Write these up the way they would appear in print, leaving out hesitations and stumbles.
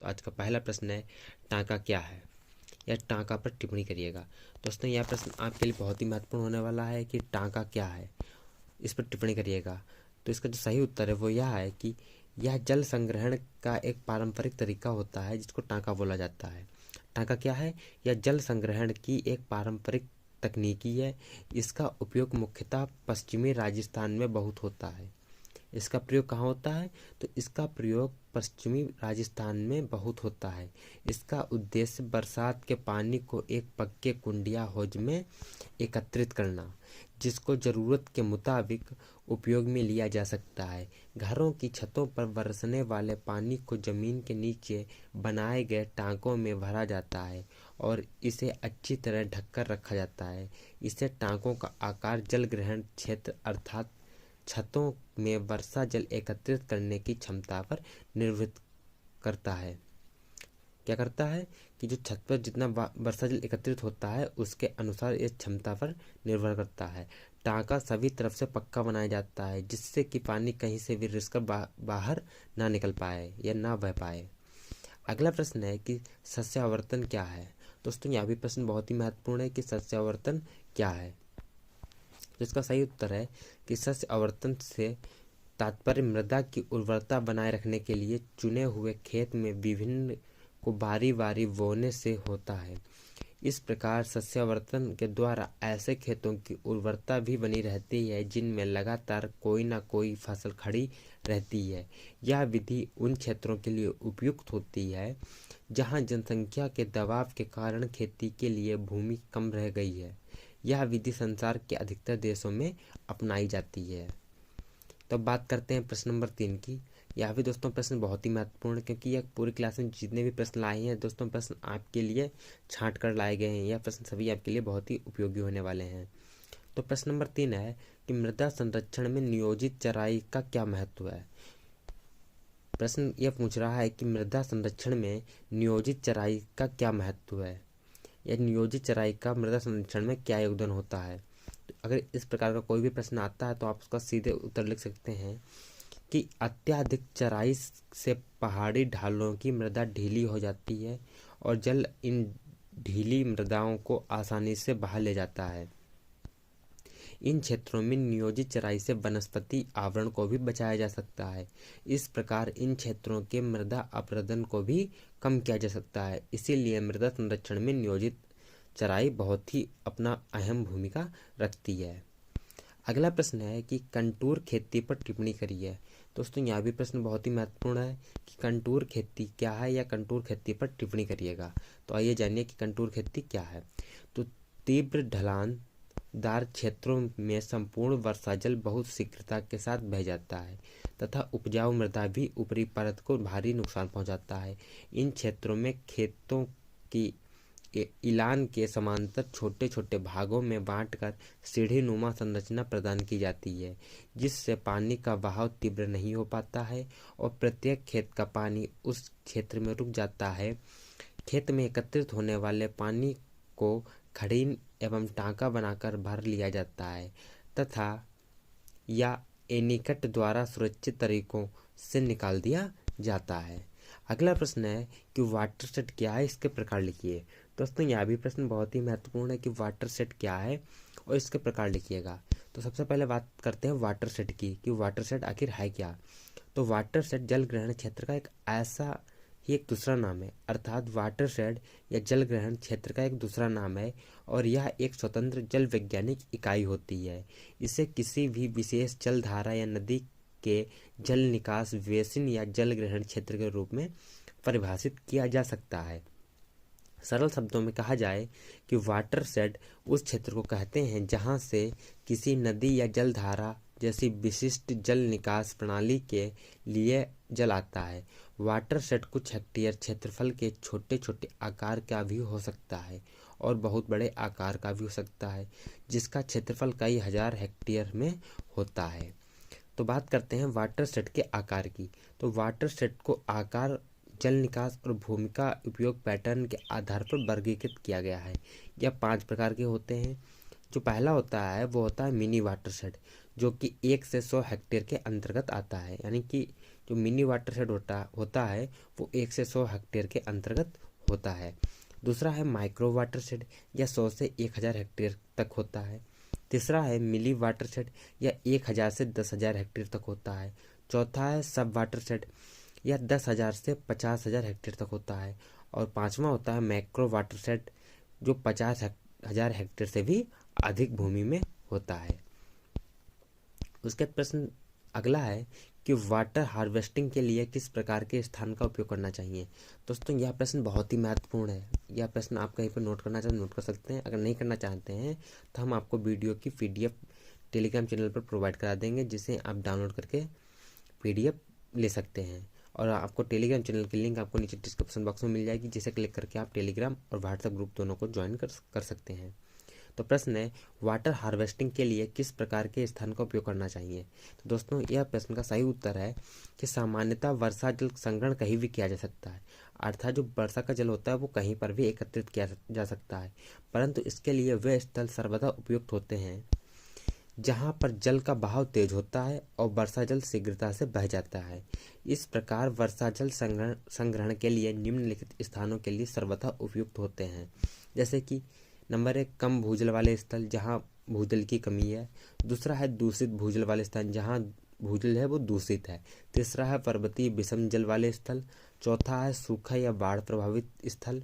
आज का पहला प्रश्न है, टांका क्या है? या टांका पर टिप्पणी करिएगा। दोस्तों यह प्रश्न आपके लिए बहुत ही महत्वपूर्ण होने वाला है कि टांका क्या है, इस पर टिप्पणी करिएगा। तो इसका जो सही उत्तर है वो यह है कि यह जल संग्रहण का एक पारंपरिक तरीका होता है जिसको टांका बोला जाता है। टांका क्या है? यह जल संग्रहण की एक पारंपरिक तकनीकी है। इसका उपयोग मुख्यतः पश्चिमी राजस्थान में बहुत होता है। इसका प्रयोग कहाँ होता है? तो इसका प्रयोग पश्चिमी राजस्थान में बहुत होता है। इसका उद्देश्य बरसात के पानी को एक पक्के कुंडिया हौज में एकत्रित करना, जिसको ज़रूरत के मुताबिक उपयोग में लिया जा सकता है। घरों की छतों पर बरसने वाले पानी को ज़मीन के नीचे बनाए गए टांकों में भरा जाता है और इसे अच्छी तरह ढककर रखा जाता है। इससे टांकों का आकार जल ग्रहण क्षेत्र अर्थात छतों में वर्षा जल एकत्रित करने की क्षमता पर निर्भर करता है। क्या करता है कि जो छत पर जितना वर्षा जल एकत्रित होता है उसके अनुसार इस क्षमता पर निर्भर करता है। टांका सभी तरफ से पक्का बनाया जाता है जिससे कि पानी कहीं से भी रिसकर बाहर ना निकल पाए या ना बह पाए। अगला प्रश्न है कि सस्यावर्तन क्या है? दोस्तों यह भी प्रश्न बहुत ही महत्वपूर्ण है कि सस्यावर्तन क्या है। तो इसका सही उत्तर है कि सस्य आवर्तन से तात्पर्य मृदा की उर्वरता बनाए रखने के लिए चुने हुए खेत में विभिन्न को बारी बारी बोने से होता है। इस प्रकार सस्यावर्तन के द्वारा ऐसे खेतों की उर्वरता भी बनी रहती है जिनमें लगातार कोई ना कोई फसल खड़ी रहती है। यह विधि उन क्षेत्रों के लिए उपयुक्त होती है जहां जनसंख्या के दबाव के कारण खेती के लिए भूमि कम रह गई है। यह विधि संसार के अधिकतर देशों में अपनाई जाती है। तो बात करते हैं प्रश्न नंबर 3 की। यह भी दोस्तों प्रश्न बहुत ही महत्वपूर्ण है क्योंकि यह पूरी क्लास में जितने भी प्रश्न लाए हैं दोस्तों प्रश्न आपके लिए छांट कर लाए गए हैं। यह प्रश्न सभी आपके लिए बहुत ही उपयोगी होने वाले हैं। तो प्रश्न नंबर 3 है कि मृदा संरक्षण में नियोजित चराई का क्या महत्व है? प्रश्न यह पूछ रहा है कि मृदा संरक्षण में नियोजित चराई का क्या महत्व है या नियोजित चराई का मृदा संरक्षण में क्या योगदान होता है। तो अगर इस प्रकार का कोई भी प्रश्न आता है तो आप उसका सीधे उत्तर लिख सकते हैं कि अत्यधिक चराई से पहाड़ी ढालों की मृदा ढीली हो जाती है और जल इन ढीली मृदाओं को आसानी से बहा ले जाता है। इन क्षेत्रों में नियोजित चराई से वनस्पति आवरण को भी बचाया जा सकता है। इस प्रकार इन क्षेत्रों के मृदा अपरदन को भी कम किया जा सकता है। इसीलिए मृदा संरक्षण में नियोजित चराई बहुत ही अपना अहम भूमिका रखती है। अगला प्रश्न है कि कंटूर खेती पर टिप्पणी करिए। दोस्तों यह भी प्रश्न बहुत ही महत्वपूर्ण है कि कंटूर खेती क्या है या कंटूर खेती पर टिप्पणी करिएगा। तो आइए जानिए कि कंटूर खेती क्या है। तो तीव्र ढलान दार क्षेत्रों में संपूर्ण वर्षा जल बहुत शीघ्रता के साथ बह जाता है तथा उपजाऊ मृदा भी ऊपरी परत को भारी नुकसान पहुंचाता है। इन क्षेत्रों में खेतों की इलान के समांतर छोटे छोटे भागों में बांटकर सीढ़ी नुमा संरचना प्रदान की जाती है जिससे पानी का बहाव तीव्र नहीं हो पाता है और प्रत्येक खेत का पानी उस क्षेत्र में रुक जाता है। खेत में एकत्रित होने वाले पानी को खड़ीन एवं टांका बनाकर भर लिया जाता है तथा या एनीकट द्वारा सुरक्षित तरीकों से निकाल दिया जाता है। अगला प्रश्न है कि वाटर सेट क्या है, इसके प्रकार लिखिए। दोस्तों यह भी प्रश्न बहुत ही महत्वपूर्ण है कि वाटर सेट क्या है और इसके प्रकार लिखिएगा। तो सबसे पहले बात करते हैं वाटर सेट की कि वाटर सेट आखिर है क्या। तो वाटर सेट जल ग्रहण क्षेत्र का एक ऐसा ही एक दूसरा नाम है, अर्थात वाटर शेड या जल ग्रहण क्षेत्र का एक दूसरा नाम है और यह एक स्वतंत्र जल वैज्ञानिक इकाई होती है। इसे किसी भी विशेष जल धारा या नदी के जल निकास बेसिन या जल ग्रहण क्षेत्र के रूप में परिभाषित किया जा सकता है। सरल शब्दों में कहा जाए कि वाटर शेड उस क्षेत्र को कहते हैं जहां से किसी नदी या जल धारा जैसी विशिष्ट जल निकास प्रणाली के लिए जल आता है। वाटर शेड कुछ हेक्टेयर क्षेत्रफल के छोटे छोटे आकार का भी हो सकता है और बहुत बड़े आकार का भी हो सकता है जिसका क्षेत्रफल कई हजार हेक्टेयर में होता है। तो बात करते हैं वाटर शेड के आकार की। तो वाटर शेड को आकार, जल निकास और भूमिका उपयोग पैटर्न के आधार पर वर्गीकृत किया गया है। यह 5 प्रकार के होते हैं। जो पहला होता है वो होता है मिनी वाटर शेड जो कि 1 से 100 हेक्टेयर के अंतर्गत आता है, यानी कि जो मिनी वाटरशेड होता है वो 1 से 100 हेक्टेयर के अंतर्गत होता है। दूसरा है माइक्रो वाटरशेड, यह 100 से 1000 हेक्टेयर तक होता है। तीसरा है मिली वाटरशेड, यह 1000 से 10,000 हेक्टेयर तक होता है। चौथा है सब वाटरशेड, यह 10,000 से 50,000 हेक्टेयर तक होता है। और पांचवा होता है मैक्रो वाटरशेड, जो 50,000 हेक्टेयर से भी अधिक भूमि में होता है। उसके प्रश्न अगला है कि वाटर हार्वेस्टिंग के लिए किस प्रकार के स्थान का उपयोग करना चाहिए। दोस्तों यह प्रश्न बहुत ही महत्वपूर्ण है। यह प्रश्न आप कहीं पर नोट करना चाहते हैं नोट कर सकते हैं, अगर नहीं करना चाहते हैं तो हम आपको वीडियो की PDF टेलीग्राम चैनल पर प्रोवाइड करा देंगे, जिसे आप डाउनलोड करके PDF ले सकते हैं। और आपको टेलीग्राम चैनल की लिंक आपको नीचे डिस्क्रिप्शन बॉक्स में मिल जाएगी, जिसे क्लिक करके आप टेलीग्राम और व्हाट्सएप ग्रुप दोनों को ज्वाइन कर सकते हैं। तो प्रश्न है वाटर हार्वेस्टिंग के लिए किस प्रकार के स्थान का उपयोग करना चाहिए। तो दोस्तों यह प्रश्न का सही उत्तर है कि सामान्यतः वर्षा जल संग्रहण कहीं भी किया जा सकता है, अर्थात जो वर्षा का जल होता है वो कहीं पर भी एकत्रित किया जा सकता है, परंतु इसके लिए वे स्थल सर्वदा उपयुक्त होते हैं जहाँ पर जल का बहाव तेज होता है और वर्षा जल शीघ्रता से बह जाता है। इस प्रकार वर्षा जल संग्रहण के लिए निम्नलिखित स्थानों के लिए सर्वथा उपयुक्त होते हैं, जैसे कि नंबर 1 कम भूजल वाले स्थल जहाँ भूजल की कमी है। दूसरा है दूषित भूजल वाले स्थान जहाँ भूजल है वो दूषित है। तीसरा है पर्वतीय विषम जल वाले स्थल। चौथा है सूखा या बाढ़ प्रभावित स्थल।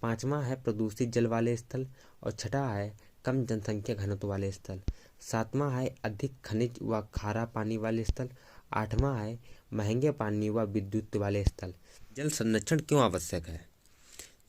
पांचवा है प्रदूषित जल वाले स्थल। और छठा है कम जनसंख्या घनत्व वाले स्थल। सातवां है अधिक खनिज व खारा पानी वाले स्थल। आठवां है महंगे पानी व विद्युत वाले स्थल। जल संरक्षण क्यों आवश्यक है।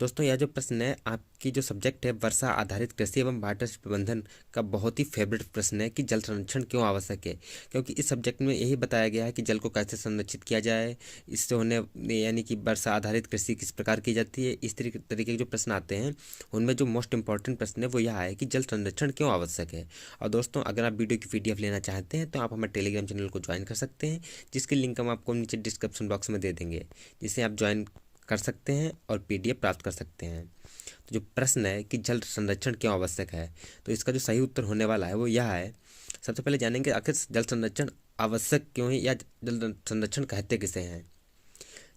दोस्तों यह जो प्रश्न है आपकी जो सब्जेक्ट है वर्षा आधारित कृषि एवं वाटर प्रबंधन का बहुत ही फेवरेट प्रश्न है कि जल संरक्षण क्यों आवश्यक है, क्योंकि इस सब्जेक्ट में यही बताया गया है कि जल को कैसे संरक्षित किया जाए, इससे होने यानी कि वर्षा आधारित कृषि किस प्रकार की जाती है। इस तरीके के जो प्रश्न आते हैं उनमें जो मोस्ट इंपॉर्टेंट प्रश्न है वो यह है कि जल संरक्षण क्यों आवश्यक है। और दोस्तों अगर आप वीडियो की PDF लेना चाहते हैं तो आप हमारे टेलीग्राम चैनल को ज्वाइन कर सकते हैं, जिसकी लिंक हम आपको नीचे डिस्क्रिप्शन बॉक्स में दे देंगे, जिसे आप ज्वाइन कर सकते हैं और PDF प्राप्त कर सकते हैं। तो जो प्रश्न है कि जल संरक्षण क्यों आवश्यक है, तो इसका जो सही उत्तर होने वाला है वो यह है। सबसे पहले जानेंगे आखिर जल संरक्षण आवश्यक क्यों है या जल संरक्षण कहते किसे हैं।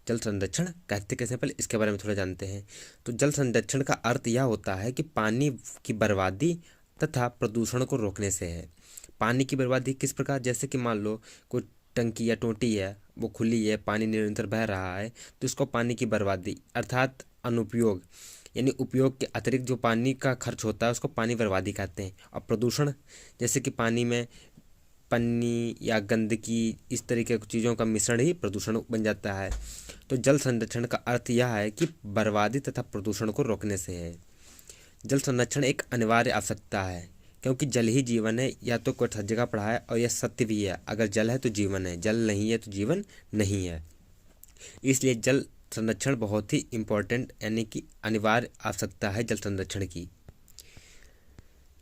जल संरक्षण कहते कैसे, पहले इसके बारे में थोड़ा जानते हैं। तो जल संरक्षण का अर्थ यह होता है कि पानी की बर्बादी तथा प्रदूषण को रोकने से है। पानी की बर्बादी किस प्रकार, जैसे कि मान लो कोई टंकी या टोटी है वो खुली है, पानी निरंतर बह रहा है, तो इसको पानी की बर्बादी अर्थात अनुपयोग यानी उपयोग के अतिरिक्त जो पानी का खर्च होता है उसको पानी बर्बादी कहते हैं। और प्रदूषण जैसे कि पानी में पन्नी या गंदगी इस तरीके की चीज़ों का मिश्रण ही प्रदूषण बन जाता है। तो जल संरक्षण का अर्थ यह है कि बर्बादी तथा प्रदूषण को रोकने से है। जल संरक्षण एक अनिवार्य आवश्यकता है, क्योंकि जल ही जीवन है, या तो कोई जगह पढ़ा है और यह सत्य भी है। अगर जल है तो जीवन है, जल नहीं है तो जीवन नहीं है। इसलिए जल संरक्षण बहुत ही इम्पोर्टेंट यानी कि अनिवार्य आवश्यकता है जल संरक्षण की,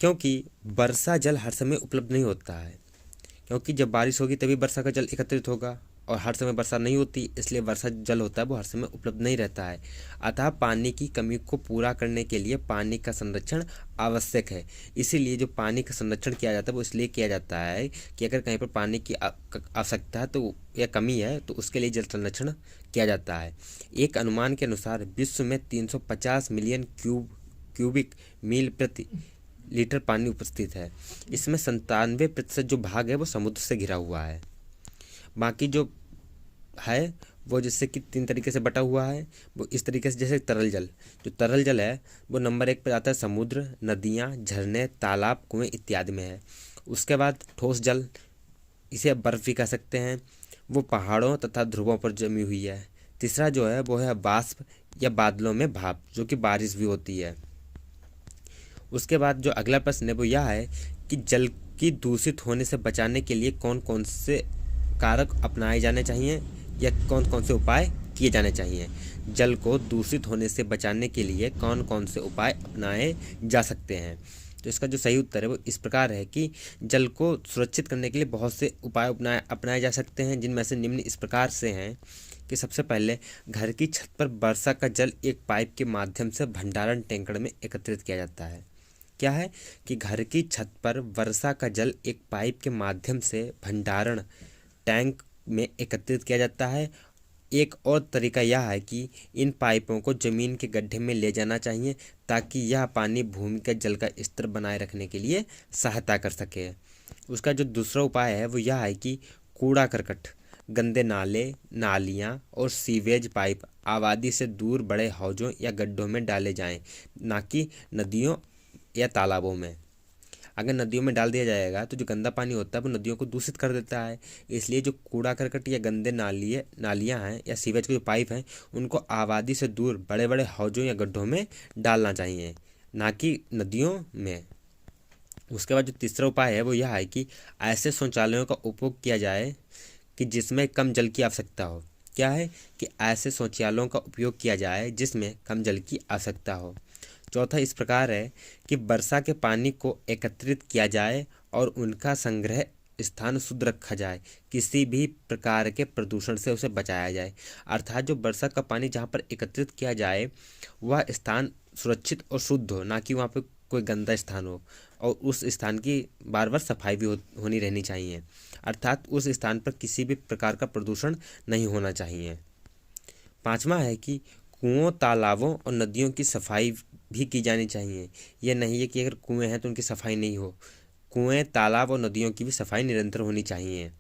क्योंकि वर्षा जल हर समय उपलब्ध नहीं होता है, क्योंकि जब बारिश होगी तभी वर्षा का जल एकत्रित होगा और हर समय वर्षा नहीं होती, इसलिए वर्षा जल होता है वो हर समय उपलब्ध नहीं रहता है। अतः पानी की कमी को पूरा करने के लिए पानी का संरक्षण आवश्यक है। इसीलिए जो पानी का संरक्षण किया जाता है वो इसलिए किया जाता है कि अगर कहीं पर पानी की आवश्यकता है तो या कमी है तो उसके लिए जल संरक्षण किया जाता है। एक अनुमान के अनुसार विश्व में 350 मिलियन क्यूबिक मील प्रति लीटर पानी उपस्थित है। इसमें 97% जो भाग है वो समुद्र से घिरा हुआ है। बाकी जो है वो जैसे कि 3 तरीके से बटा हुआ है, वो इस तरीके से जैसे जो तरल जल है वो नंबर 1 पर आता है समुद्र, नदियाँ, झरने, तालाब, कुएं इत्यादि में है। उसके बाद ठोस जल, इसे बर्फ भी कह सकते हैं, वो पहाड़ों तथा ध्रुवों पर जमी हुई है। तीसरा जो है वो है वाष्प या बादलों में भाप, जो कि बारिश भी होती है। उसके बाद जो अगला प्रश्न है वो यह है कि जल की दूषित होने से बचाने के लिए कौन कौन से कारक अपनाए जाने चाहिए या कौन कौन से उपाय किए जाने चाहिए। जल को दूषित होने से बचाने के लिए कौन कौन से उपाय अपनाए जा सकते हैं। तो इसका जो सही उत्तर है वो इस प्रकार है कि जल को सुरक्षित करने के लिए बहुत से उपाय अपनाए जा सकते हैं, जिनमें से निम्न इस प्रकार से हैं कि सबसे पहले घर की छत पर वर्षा का जल एक पाइप के माध्यम से भंडारण टैंकर में एकत्रित किया जाता है। क्या है कि घर की छत पर वर्षा का जल एक पाइप के माध्यम से भंडारण टैंक में एकत्रित किया जाता है। एक और तरीका यह है कि इन पाइपों को ज़मीन के गड्ढे में ले जाना चाहिए ताकि यह पानी भूमिगत जल का स्तर बनाए रखने के लिए सहायता कर सके। उसका जो दूसरा उपाय है वो यह है कि कूड़ा करकट, गंदे नाले, नालियाँ और सीवेज पाइप आबादी से दूर बड़े हौजों या गड्ढों में डाले जाएं, ना कि नदियों या तालाबों में। अगर नदियों में डाल दिया जाएगा तो जो गंदा पानी होता है वो नदियों को दूषित कर देता है। इसलिए जो कूड़ा करकट या गंदे नालियाँ हैं या सीवेज के जो पाइप हैं उनको आबादी से दूर बड़े बड़े हौजों या गड्ढों में डालना चाहिए, ना कि नदियों में। उसके बाद जो तीसरा उपाय है वो यह है कि ऐसे शौचालयों का उपयोग किया जाए कि जिसमें कम जल की आवश्यकता हो। क्या है कि ऐसे शौचालयों का उपयोग किया जाए जिसमें कम जल की आवश्यकता हो। चौथा इस प्रकार है कि वर्षा के पानी को एकत्रित किया जाए और उनका संग्रह स्थान शुद्ध रखा जाए, किसी भी प्रकार के प्रदूषण से उसे बचाया जाए। अर्थात जो वर्षा का पानी जहाँ पर एकत्रित किया जाए वह स्थान सुरक्षित और शुद्ध हो, ना कि वहाँ पे कोई गंदा स्थान हो, और उस स्थान की बार बार सफाई भी होनी रहनी चाहिए। अर्थात उस स्थान पर किसी भी प्रकार का प्रदूषण नहीं होना चाहिए। पांचवा है कि कुओं, तालाबों और नदियों की सफाई भी की जानी चाहिए। यह नहीं है कि अगर कुएं हैं तो उनकी सफाई नहीं हो। कुएं, तालाब और नदियों की भी सफाई निरंतर होनी चाहिए,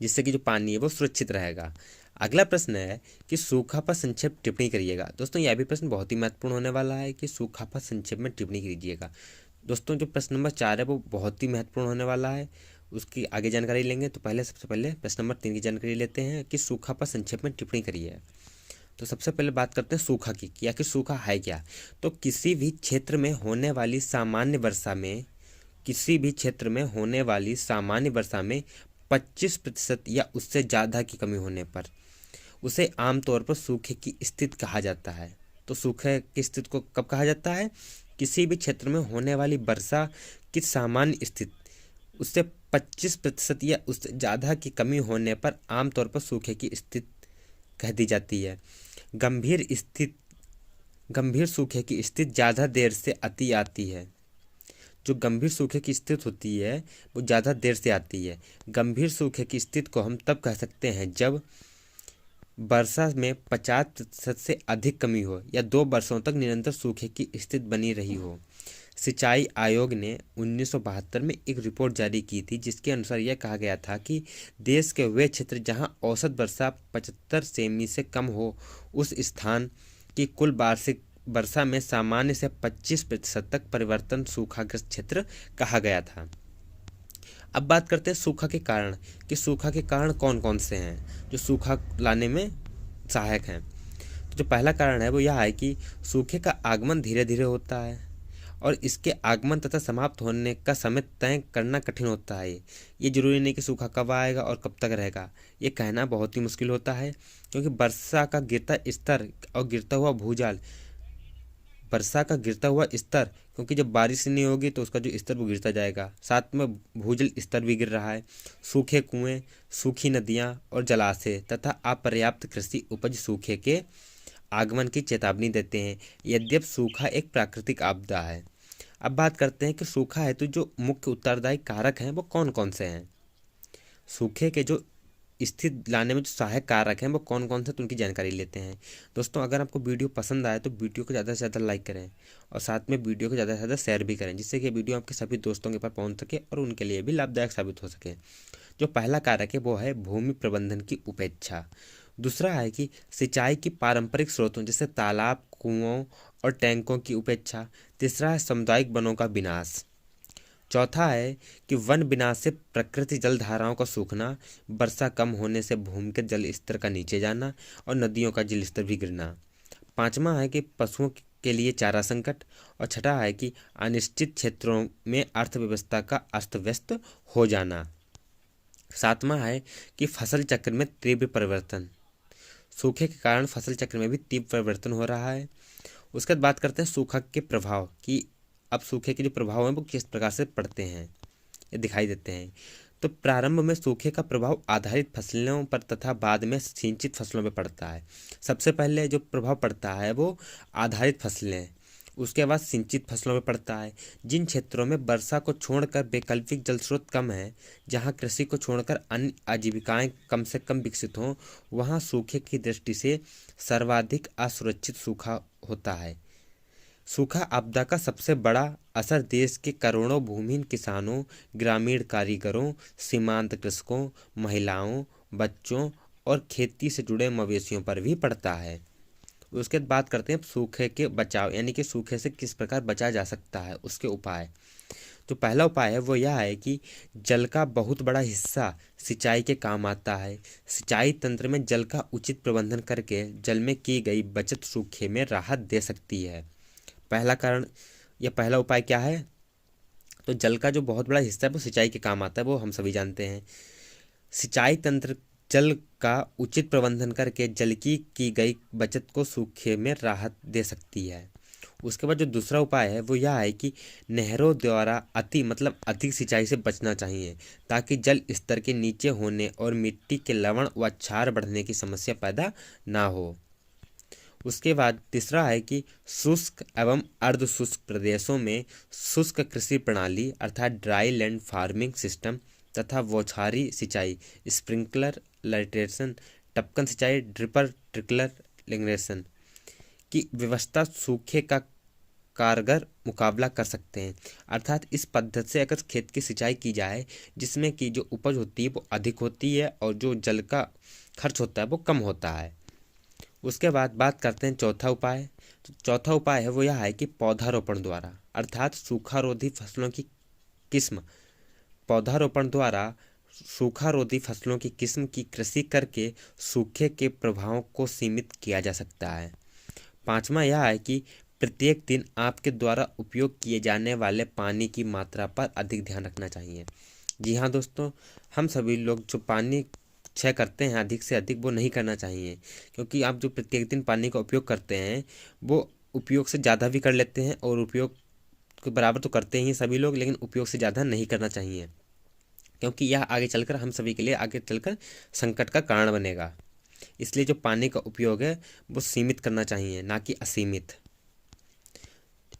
जिससे कि जो पानी है वो सुरक्षित रहेगा। अगला प्रश्न है कि सूखा पर संक्षेप टिप्पणी करिएगा। दोस्तों यह भी प्रश्न बहुत ही महत्वपूर्ण होने वाला है कि सूखा पर संक्षेप में टिप्पणी कीजिएगा। दोस्तों जो प्रश्न नंबर 4 है वो बहुत ही महत्वपूर्ण होने वाला है, उसकी आगे जानकारी लेंगे। तो सबसे पहले प्रश्न नंबर 3 की जानकारी लेते हैं कि सूखा पर संक्षेप में टिप्पणी करिए। तो सबसे पहले बात करते हैं सूखा की, कि आखिर सूखा है क्या। तो किसी भी क्षेत्र में होने वाली सामान्य वर्षा में 25% या उससे ज़्यादा की कमी होने पर उसे आमतौर पर सूखे की स्थिति कहा जाता है। तो सूखे की स्थिति को कब कहा जाता है? किसी भी क्षेत्र में होने वाली वर्षा की सामान्य स्थिति उससे 25% या उससे ज़्यादा की कमी होने पर आमतौर पर सूखे की स्थिति कह दी जाती है। गंभीर सूखे की स्थिति ज़्यादा देर से आती है। जो गंभीर सूखे की स्थिति होती है वो ज़्यादा देर से आती है। गंभीर सूखे की स्थिति को हम तब कह सकते हैं जब वर्षा में 50% से अधिक कमी हो या 2 वर्षों तक निरंतर सूखे की स्थिति बनी रही हो। सिंचाई आयोग ने 1972 में एक रिपोर्ट जारी की थी, जिसके अनुसार यह कहा गया था कि देश के वे क्षेत्र जहां औसत वर्षा 75 सेमी से कम हो, उस स्थान की कुल वार्षिक वर्षा में सामान्य से 25% तक परिवर्तन सूखाग्रस्त क्षेत्र कहा गया था। अब बात करते हैं सूखा के कारण, कि सूखा के कारण कौन कौन से हैं जो सूखा लाने में सहायक हैं। तो जो पहला कारण है वो यह है कि सूखे का आगमन धीरे धीरे होता है और इसके आगमन तथा समाप्त होने का समय तय करना कठिन होता है। ये जरूरी नहीं कि सूखा कब आएगा और कब तक रहेगा, ये कहना बहुत ही मुश्किल होता है, क्योंकि वर्षा का गिरता स्तर और गिरता हुआ भूजल, क्योंकि जब बारिश नहीं होगी तो उसका जो स्तर वो गिरता जाएगा, साथ में भूजल स्तर भी गिर रहा है। सूखे कुएं, सूखी नदियां और जलाशय तथा अपर्याप्त कृषि उपज सूखे के आगमन की चेतावनी देते हैं, यद्यपि सूखा एक प्राकृतिक आपदा है। अब बात करते हैं कि सूखा है तो जो मुख्य उत्तरदायी कारक हैं वो कौन कौन से हैं। सूखे के जो स्थिति लाने में जो सहायक कारक हैं वो कौन कौन से, तो उनकी जानकारी लेते हैं। दोस्तों अगर आपको वीडियो पसंद आए तो वीडियो को ज़्यादा से ज़्यादा लाइक करें और साथ में वीडियो को ज़्यादा से ज़्यादा शेयर भी करें, जिससे कि वीडियो आपके सभी दोस्तों के पास पहुंच सके और उनके लिए भी लाभदायक साबित हो सके। जो पहला कारक है वो है भूमि प्रबंधन की उपेक्षा। दूसरा है कि सिंचाई की पारंपरिक स्रोतों जैसे तालाब, कुओं और टैंकों की उपेक्षा। तीसरा है सामुदायिक वनों का विनाश। चौथा है कि वन विनाश से प्रकृति जल धाराओं का सूखना, वर्षा कम होने से भूमिगत जल स्तर का नीचे जाना और नदियों का जल स्तर भी गिरना। पांचवा है कि पशुओं के लिए चारा संकट। और छठा है कि अनिश्चित क्षेत्रों में अर्थव्यवस्था का अस्त व्यस्त हो जाना। सातवां है कि फसल चक्र में तीव्र परिवर्तन। सूखे के कारण फसल चक्र में भी तीव्र परिवर्तन हो रहा है। उसके बाद बात करते हैं सूखा के प्रभाव, कि अब सूखे के जो प्रभाव हैं वो किस प्रकार से पड़ते हैं, ये दिखाई देते हैं। तो प्रारंभ में सूखे का प्रभाव आधारित फसलों पर तथा बाद में सिंचित फसलों पर पड़ता है। सबसे पहले जो प्रभाव पड़ता है वो आधारित फसलें, उसके बाद सिंचित फसलों में पड़ता है। जिन क्षेत्रों में वर्षा को छोड़कर वैकल्पिक जल स्रोत कम है, जहाँ कृषि को छोड़कर अन्य आजीविकाएं कम से कम विकसित हों, वहाँ सूखे की दृष्टि से सर्वाधिक असुरक्षित सूखा होता है। सूखा आपदा का सबसे बड़ा असर देश के करोड़ों भूमिहीन किसानों, ग्रामीण कारीगरों, सीमांत कृषकों, महिलाओं, बच्चों और खेती से जुड़े मवेशियों पर भी पड़ता है। उसके बाद बात करते हैं सूखे के बचाव, यानी कि सूखे से किस प्रकार बचा जा सकता है, उसके उपाय। तो पहला उपाय है वो यह है कि जल का बहुत बड़ा हिस्सा सिंचाई के काम आता है। सिंचाई तंत्र में जल का उचित प्रबंधन करके जल में की गई बचत सूखे में राहत दे सकती है। पहला कारण या पहला उपाय क्या है? तो जल का जो बहुत बड़ा हिस्सा है वो सिंचाई के काम आता है, वो हम सभी जानते हैं। सिंचाई तंत्र जल का उचित प्रबंधन करके जल की गई बचत को सूखे में राहत दे सकती है। उसके बाद जो दूसरा उपाय है वो यह है कि नहरों द्वारा अधिक सिंचाई से बचना चाहिए, ताकि जल स्तर के नीचे होने और मिट्टी के लवण व क्षार बढ़ने की समस्या पैदा ना हो। उसके बाद तीसरा है कि शुष्क एवं अर्ध शुष्क प्रदेशों में शुष्क कृषि प्रणाली अर्थात ड्राई लैंड फार्मिंग सिस्टम तथा बौछारी सिंचाई, स्प्रिंकलर लाइटेशन, टपकन सिंचाई, ड्रिपर ट्रिकलर इरिगेशन की व्यवस्था सूखे का कारगर मुकाबला कर सकते हैं। अर्थात इस पद्धति से अगर खेत की सिंचाई की जाए जिसमें कि जो उपज होती है वो अधिक होती है और जो जल का खर्च होता है वो कम होता है। उसके बाद बात करते हैं चौथा उपाय। तो चौथा उपाय है वो यह है कि पौधारोपण द्वारा अर्थात सूखारोधी फसलों की किस्म पौधारोपण द्वारा सूखारोधी फसलों की किस्म की कृषि करके सूखे के प्रभावों को सीमित किया जा सकता है। पांचवा यह है कि प्रत्येक दिन आपके द्वारा उपयोग किए जाने वाले पानी की मात्रा पर अधिक ध्यान रखना चाहिए। जी हाँ दोस्तों, हम सभी लोग जो पानी क्षय करते हैं अधिक से अधिक, वो नहीं करना चाहिए, क्योंकि आप जो प्रत्येक दिन पानी का उपयोग करते हैं वो उपयोग से ज़्यादा भी कर लेते हैं और उपयोग के बराबर तो करते ही सभी लोग, लेकिन उपयोग से ज़्यादा नहीं करना चाहिए, क्योंकि यह आगे चलकर हम सभी के लिए आगे चलकर संकट का कारण बनेगा। इसलिए जो पानी का उपयोग है वो सीमित करना चाहिए, ना कि असीमित।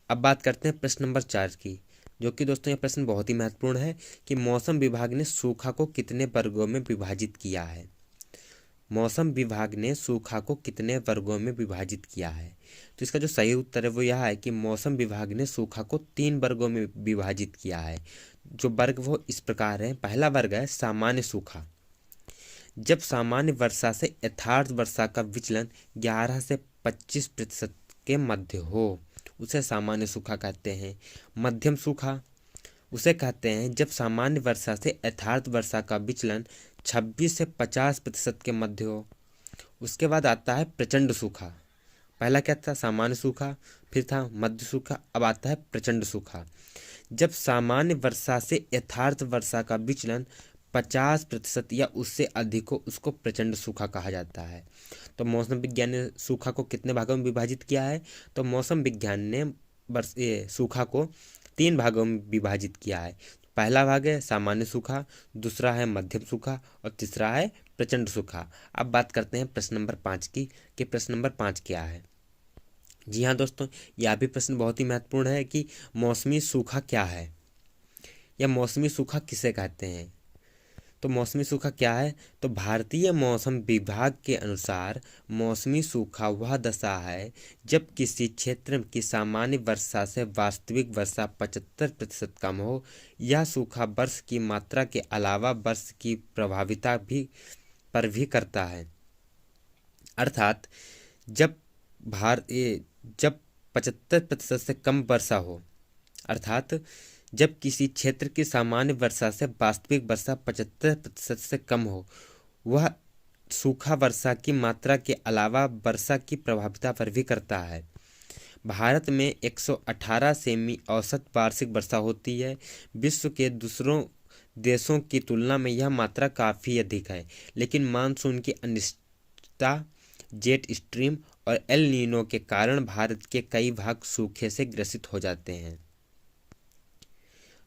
अब बात करते हैं प्रश्न नंबर 4 की, जो कि दोस्तों यह प्रश्न बहुत ही महत्वपूर्ण है कि मौसम विभाग ने सूखा को कितने वर्गों में विभाजित किया है। मौसम विभाग ने सूखा को कितने वर्गों में विभाजित किया है? तो इसका जो सही उत्तर है वो यह है कि मौसम विभाग ने सूखा को 3 वर्गों में विभाजित किया है। जो वर्ग वो इस प्रकार है। पहला वर्ग है सामान्य सूखा। जब सामान्य वर्षा से यथार्थ वर्षा का विचलन 11 से 25% के मध्य हो, उसे सामान्य सूखा कहते हैं। मध्यम सूखा उसे कहते हैं जब सामान्य वर्षा से यथार्थ वर्षा का विचलन 26 से 50% के मध्य हो। उसके बाद आता है प्रचंड सूखा। पहला क्या था? सामान्य सूखा, फिर था मध्य सूखा, अब आता है प्रचंड सूखा। जब सामान्य वर्षा से यथार्थ वर्षा का विचलन 50% या उससे अधिक हो, उसको प्रचंड सूखा कहा जाता है। तो मौसम विज्ञान ने सूखा को कितने भागों में विभाजित किया है? तो मौसम विज्ञान ने सूखा को 3 भागों में विभाजित किया है। पहला भाग है सामान्य सूखा, दूसरा है मध्यम सूखा और तीसरा है प्रचंड सूखा। अब बात करते हैं प्रश्न नंबर 5 की कि प्रश्न नंबर 5 क्या है। जी हाँ दोस्तों, यह भी प्रश्न बहुत ही महत्वपूर्ण है कि मौसमी सूखा क्या है या मौसमी सूखा किसे कहते हैं। तो मौसमी सूखा क्या है? तो भारतीय मौसम विभाग के अनुसार मौसमी सूखा वह दशा है जब किसी क्षेत्र की सामान्य वर्षा से वास्तविक वर्षा 75% कम हो। यह सूखा वर्ष की मात्रा के अलावा वर्ष की प्रभाविता पर भी करता है। अर्थात जब 75% से कम वर्षा हो, अर्थात जब किसी क्षेत्र की सामान्य वर्षा से वास्तविक वर्षा 75% से कम हो, वह सूखा वर्षा की मात्रा के अलावा वर्षा की प्रभाविता पर भी करता है। भारत में 118 सेमी औसत वार्षिक वर्षा होती है। विश्व के दूसरों देशों की तुलना में यह मात्रा काफ़ी अधिक है, लेकिन मानसून की अनिश्चितता, जेट स्ट्रीम और एल नीनो के कारण भारत के कई भाग सूखे से ग्रसित हो जाते हैं।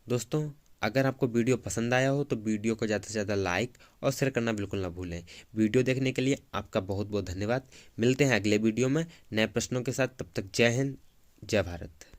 दोस्तों, अगर आपको वीडियो पसंद आया हो तो वीडियो को ज़्यादा से ज़्यादा लाइक और शेयर करना बिल्कुल ना भूलें। वीडियो देखने के लिए आपका बहुत बहुत धन्यवाद। मिलते हैं अगले वीडियो में नए प्रश्नों के साथ। तब तक जय हिंद, जय भारत।